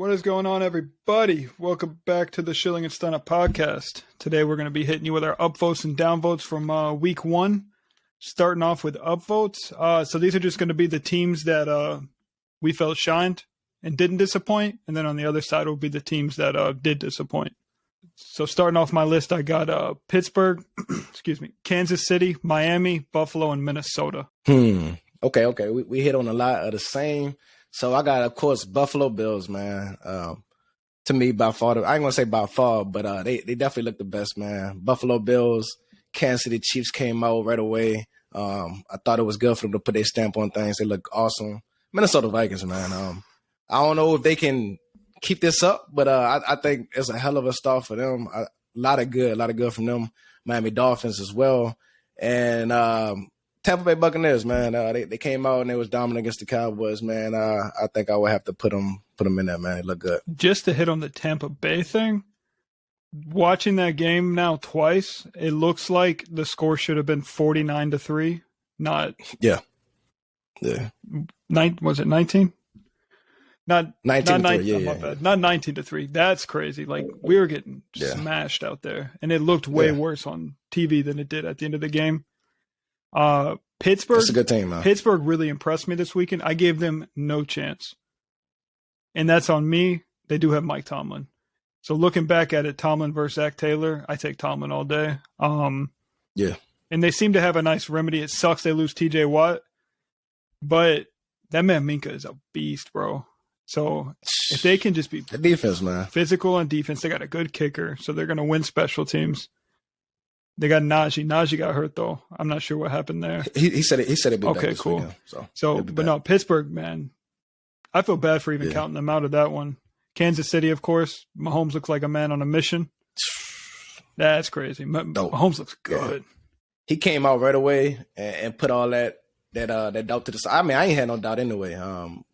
What is going on, everybody? Welcome back to the Schilling N Stunna podcast. Today we're going to be hitting you with our upvotes and downvotes from week one, starting off with upvotes. So these are just going to be the teams that we felt shined and didn't disappoint, and then on the other side will be the teams that did disappoint. So starting off my list, I got Pittsburgh, Kansas City, Miami, Buffalo, and Minnesota. Okay. We hit on a lot of the same. So I got, of course, Buffalo Bills, man. To me, by far, I ain't gonna say by far, but they definitely look the best, man. Buffalo Bills, Kansas City Chiefs came out right away. I thought it was good for them to put their stamp on things. They look awesome. Minnesota Vikings, man. I don't know if they can keep this up, but I think it's a hell of a start for them. A lot of good from them. Miami Dolphins as well, and Tampa Bay Buccaneers, man. They came out and they was dominant against the Cowboys, man. I think I would have to put them in there, man. They look good. Just to hit on the Tampa Bay thing, watching that game now twice, it looks like the score should have been 49-3, not yeah. Was it 19? Not 19. Yeah. Not 19-3. That's crazy. Like we were getting smashed out there, and it looked way worse on TV than it did at the end of the game. Pittsburgh. That's a good team, man. Pittsburgh really impressed me this weekend. I gave them no chance, and that's on me. They do have Mike Tomlin, so looking back at it, Tomlin versus Zach Taylor, I take Tomlin all day. And they seem to have a nice remedy. It sucks they lose T.J. Watt, but that man Minkah is a beast, bro. So if they can just be the defense, man, physical on defense, they got a good kicker, so they're gonna win special teams. They got Najee. Najee got hurt though. I'm not sure what happened there. He said it. He said it. Okay, cool. Weekend, so but no, Pittsburgh, man. I feel bad for even counting them out of that one. Kansas City, of course. Mahomes looks like a man on a mission. That's crazy. Mahomes looks good. Yeah. He came out right away and put all that doubt to the side. I mean, I ain't had no doubt anyway. You know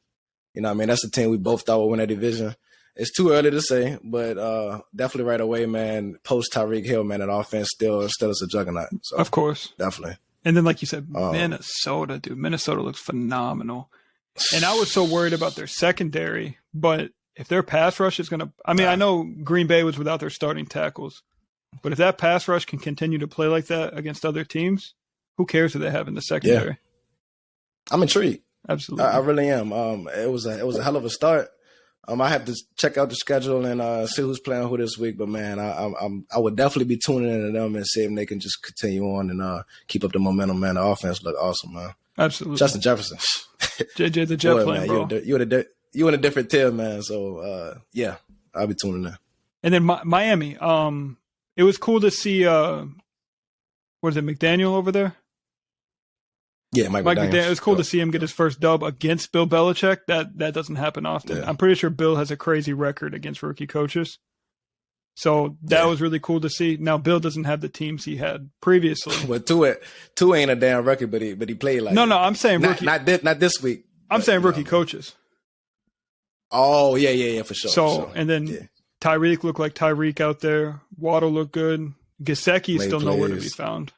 what I mean? That's the team we both thought would win that division. It's too early to say, but definitely right away, man. Post Tyreek Hill, man, that offense still is a juggernaut. So, of course. Definitely. And then, like you said, Minnesota, dude. Minnesota looks phenomenal. And I was so worried about their secondary, but if their pass rush is going to – I mean, I know Green Bay was without their starting tackles, but if that pass rush can continue to play like that against other teams, who cares who they have in the secondary? Yeah. I'm intrigued. Absolutely. I really am. It was a hell of a start. I have to check out the schedule and see who's playing who this week. But man, I would definitely be tuning into them and see if they can just continue on and keep up the momentum. Man, the offense look awesome, man. Absolutely. Justin Jefferson, JJ the Jet boy, playing, man, bro. You in a different tier, man. So I'll be tuning in. And then Miami. It was cool to see. What is it, McDaniel over there? Yeah, Mike McDaniel. It was cool to see him get his first dub against Bill Belichick. That doesn't happen often. Yeah. I'm pretty sure Bill has a crazy record against rookie coaches. So that was really cool to see. Now Bill doesn't have the teams he had previously. Well, two ain't a damn record, but he played like no. I'm saying rookie, not this week. I'm saying rookie coaches. Oh yeah, for sure. So and then Tyreek looked like Tyreek out there. Waddle looked good. Gesicki is still nowhere to be found.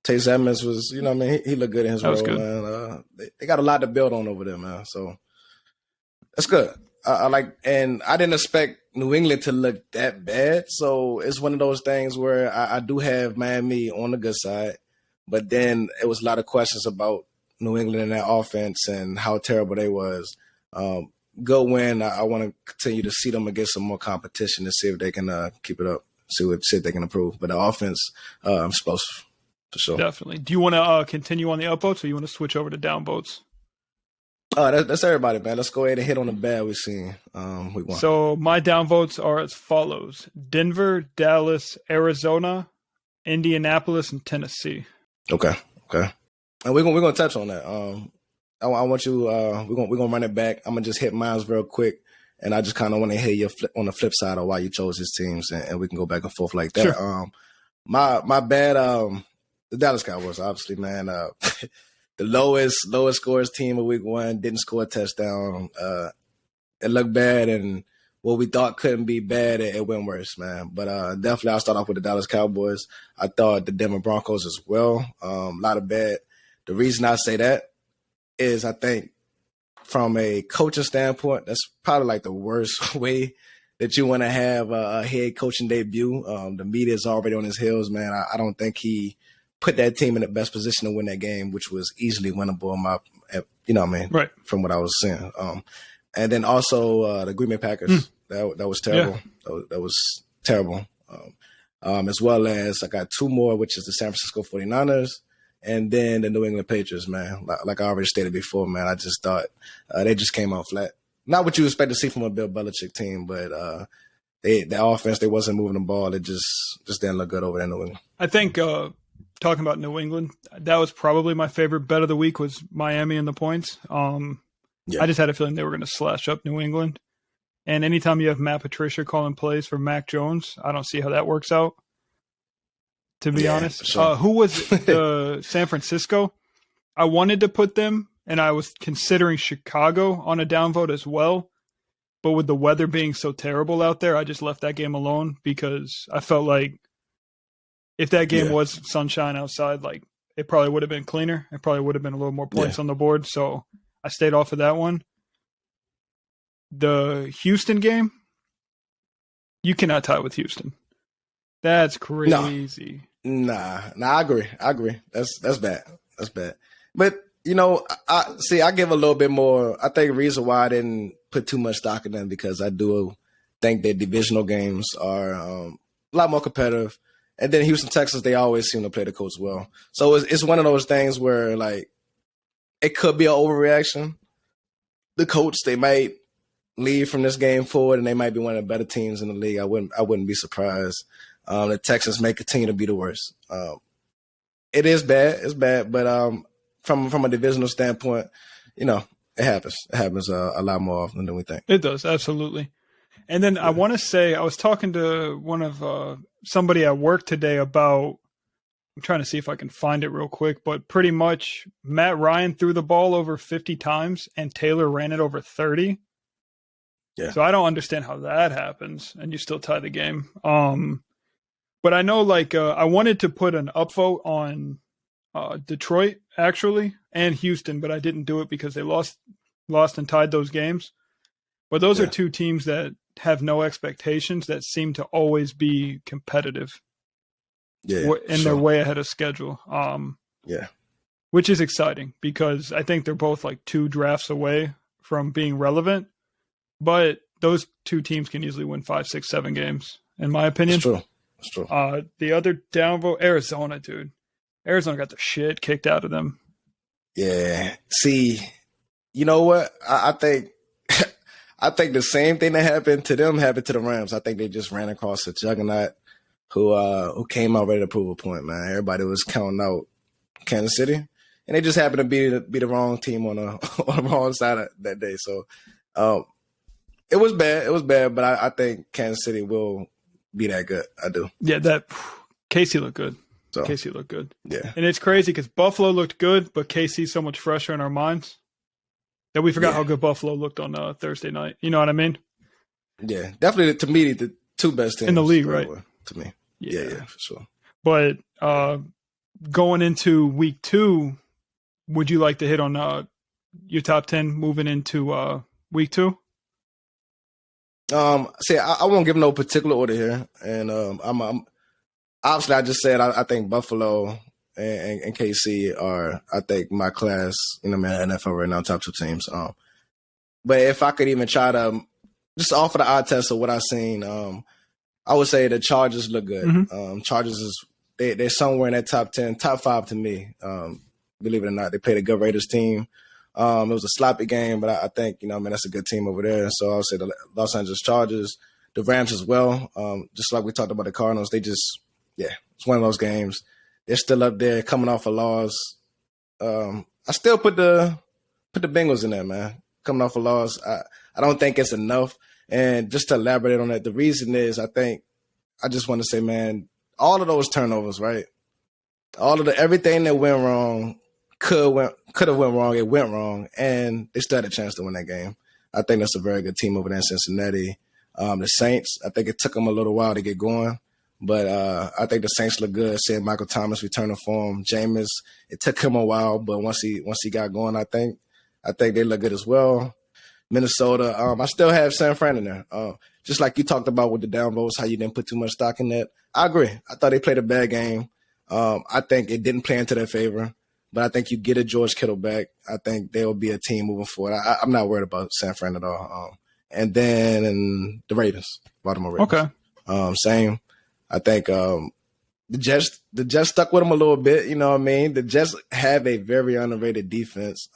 Taze Edmonds was, you know what I mean? He looked good in his role, man. They got a lot to build on over there, man. So that's good. I like, and I didn't expect New England to look that bad. So it's one of those things where I do have Miami on the good side, but then it was a lot of questions about New England and that offense and how terrible they was. Good win. I want to continue to see them against some more competition to see if they can keep it up, see if they can improve. But the offense, I'm supposed to. For sure. Definitely. Do you want to continue on the upvotes or you want to switch over to downvotes? That's everybody, man. Let's go ahead and hit on the bad we've seen. Week one. So my downvotes are as follows: Denver, Dallas, Arizona, Indianapolis, and Tennessee. Okay. And we're gonna touch on that. I want you. We're gonna run it back. I'm gonna just hit mine real quick, and I just kind of want to hear your on the flip side of why you chose his teams, and we can go back and forth like that. Sure. My bad. The Dallas Cowboys, obviously, man. The lowest scores team of week one, didn't score a touchdown. It looked bad, and what we thought couldn't be bad, it went worse, man. But definitely I'll start off with the Dallas Cowboys. I thought the Denver Broncos as well. A lot of bad. The reason I say that is I think from a coaching standpoint, that's probably like the worst way that you want to have a head coaching debut. The media is already on his heels, man. I don't think he put that team in the best position to win that game, which was easily winnable. Right. From what I was seeing. And then also the Green Bay Packers. That was terrible. Yeah. That was terrible. As well as I got two more, which is the San Francisco 49ers and then the New England Patriots, man. Like I already stated before, man, I just thought they just came out flat. Not what you expect to see from a Bill Belichick team, but the offense, they wasn't moving the ball. It just didn't look good over there in New England. I think talking about New England, that was probably my favorite bet of the week was Miami and the points. I just had a feeling they were going to slash up New England. And anytime you have Matt Patricia calling plays for Mac Jones, I don't see how that works out, to be honest. Sure. Who was San Francisco? I wanted to put them, and I was considering Chicago on a downvote as well. But with the weather being so terrible out there, I just left that game alone because I felt like if that game was sunshine outside, like it probably would have been cleaner. It probably would have been a little more points on the board. So I stayed off of that one. The Houston game, you cannot tie with Houston. That's crazy. Nah, I agree. That's bad. That's bad. But I give a little bit more. I think the reason why I didn't put too much stock in them because I do think that divisional games are a lot more competitive. And then Houston, Texas, they always seem to play the Colts well. So it's one of those things where like it could be an overreaction. The Colts, they might lead from this game forward, and they might be one of the better teams in the league. I wouldn't be surprised. The Texans may continue to be the worst. It is bad. It's bad, but from a divisional standpoint, it happens. It happens a lot more often than we think. It does, absolutely. And then I want to say I was talking to one of somebody at work today about. I'm trying to see if I can find it real quick, but pretty much Matt Ryan threw the ball over 50 times and Taylor ran it over 30. Yeah. So I don't understand how that happens and you still tie the game. But I know I wanted to put an upvote on Detroit actually and Houston, but I didn't do it because they lost and tied those games. But those are two teams that have no expectations that seem to always be competitive. They're way ahead of schedule. Which is exciting because I think they're both like 2 drafts away from being relevant. But those two teams can easily win 5, 6, 7 games, in my opinion. That's true. The other downvote, Arizona, dude. Arizona got the shit kicked out of them. Yeah. See, you know what? I think I think the same thing that happened to them happened to the Rams. I think they just ran across a juggernaut who came out ready to prove a point, man. Everybody was counting out Kansas City, and they just happened to be the wrong team on the wrong side of that day. So it was bad. It was bad, but I think Kansas City will be that good. I do. Yeah, Casey looked good. Casey looked good. Yeah. And it's crazy because Buffalo looked good, but KC's so much fresher in our minds that we forgot how good Buffalo looked on Thursday night. You know what I mean? Yeah, definitely to me, the two best teams in the league, right? To me. Yeah, for sure. But going into week 2, would you like to hit on your top 10 moving into week 2? See, I won't give no particular order here, and I'm obviously I just said I think Buffalo and KC are I think my class NFL right now top 2 teams. But if I could even try to just offer the eye test of what I've seen, I would say the Chargers look good. Mm-hmm. Chargers they're somewhere in that top 10, top 5 to me. Believe it or not, they played a good Raiders team. It was a sloppy game, but I think, that's a good team over there. So I would say the Los Angeles Chargers, the Rams as well. Just like we talked about the Cardinals, it's one of those games. They're still up there coming off a loss. I still put the Bengals in there, man. Coming off a loss. I don't think it's enough. And just to elaborate on that, the reason is I just want to say, man, all of those turnovers, right? Everything that went wrong could have went wrong. It went wrong, and they still had a chance to win that game. I think that's a very good team over there in Cincinnati. The Saints, I think it took them a little while to get going, but I think the Saints look good. Seeing Michael Thomas return to form, Jameis, it took him a while, but once he got going, I think I think they look good as well. Minnesota, I still have San Fran in there. Just like you talked about with the downvotes, how you didn't put too much stock in that. I agree. I thought they played a bad game. I think it didn't play into their favor, but I think you get a George Kittle back. I think they will be a team moving forward. I'm not worried about San Fran at all. And then the Raiders, Baltimore Ravens. Okay. Same. I think the Jets stuck with them a little bit. You know what I mean? The Jets have a very underrated defense.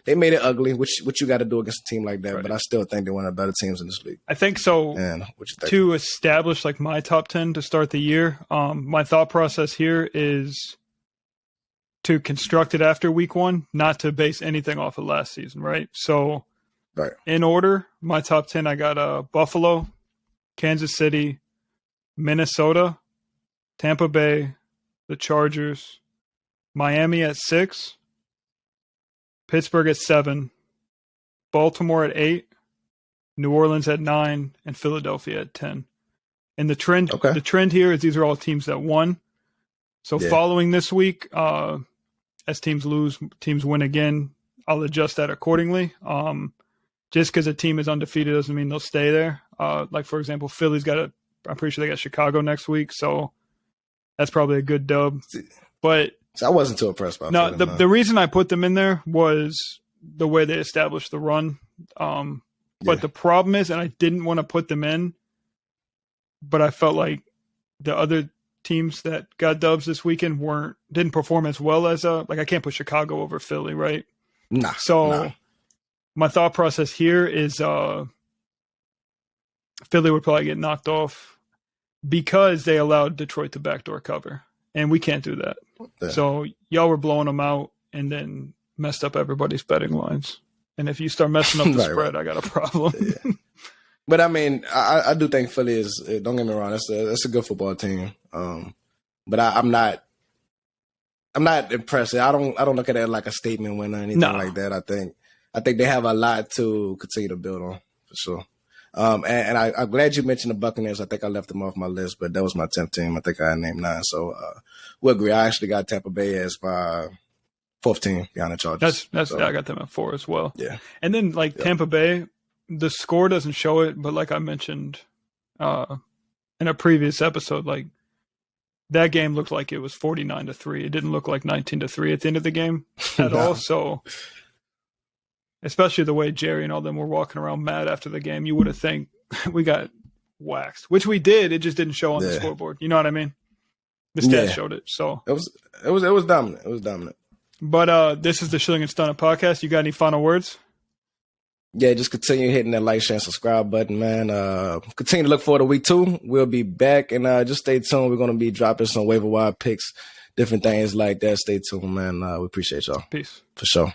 They made it ugly, which you got to do against a team like that. Right. But I still think they're one of the better teams in this league. I think so. And to establish like my top 10 to start the year, my thought process here is to construct it after week 1, not to base anything off of last season, right? So right. In order, my top 10, I got Buffalo, Kansas City, Minnesota, Tampa Bay, the Chargers, Miami at 6, Pittsburgh at 7, Baltimore at 8, New Orleans at 9, and Philadelphia at 10. And the trend here is these are all teams that won. So following this week, as teams lose, teams win again, I'll adjust that accordingly. Just because a team is undefeated doesn't mean they'll stay there. Like, for example, Philly's I'm pretty sure they got Chicago next week, so that's probably a good dub. But so I wasn't too impressed by no. The reason I put them in there was the way they established the run. But the problem is, and I didn't want to put them in, but I felt like the other teams that got dubs this weekend didn't perform as well as like I can't put Chicago over Philly, right? Nah. So my thought process here is Philly would probably get knocked off because they allowed Detroit to backdoor cover, and we can't do that. Yeah. So y'all were blowing them out and then messed up everybody's betting lines. And if you start messing up the spread, I got a problem. Yeah. But I mean, I do think Philly is. Don't get me wrong, that's a good football team. But I'm not impressed. I don't look at it like a statement win or anything like that. I think they have a lot to continue to build on for sure. And I'm glad you mentioned the Buccaneers. I think I left them off my list, but that was my 10th team. I think I named 9. So we'll agree. I actually got Tampa Bay as my 4th team behind the Chargers. I got them at 4 as well. Yeah. And then Tampa Bay, the score doesn't show it, but like I mentioned in a previous episode, like that game looked like it was 49-3. It didn't look like 19-3 at the end of the game at all. So especially the way Jerry and all them were walking around mad after the game, you would have think we got waxed, which we did. It just didn't show on the scoreboard. You know what I mean? The stats showed it. So it was dominant. It was dominant. But this is the Schilling N Stunna podcast. You got any final words? Yeah, just continue hitting that like, share, and subscribe button, man. Continue to look forward to week 2. We'll be back, and just stay tuned. We're going to be dropping some waiver wire picks, different things like that. Stay tuned, man. We appreciate y'all. Peace. For sure.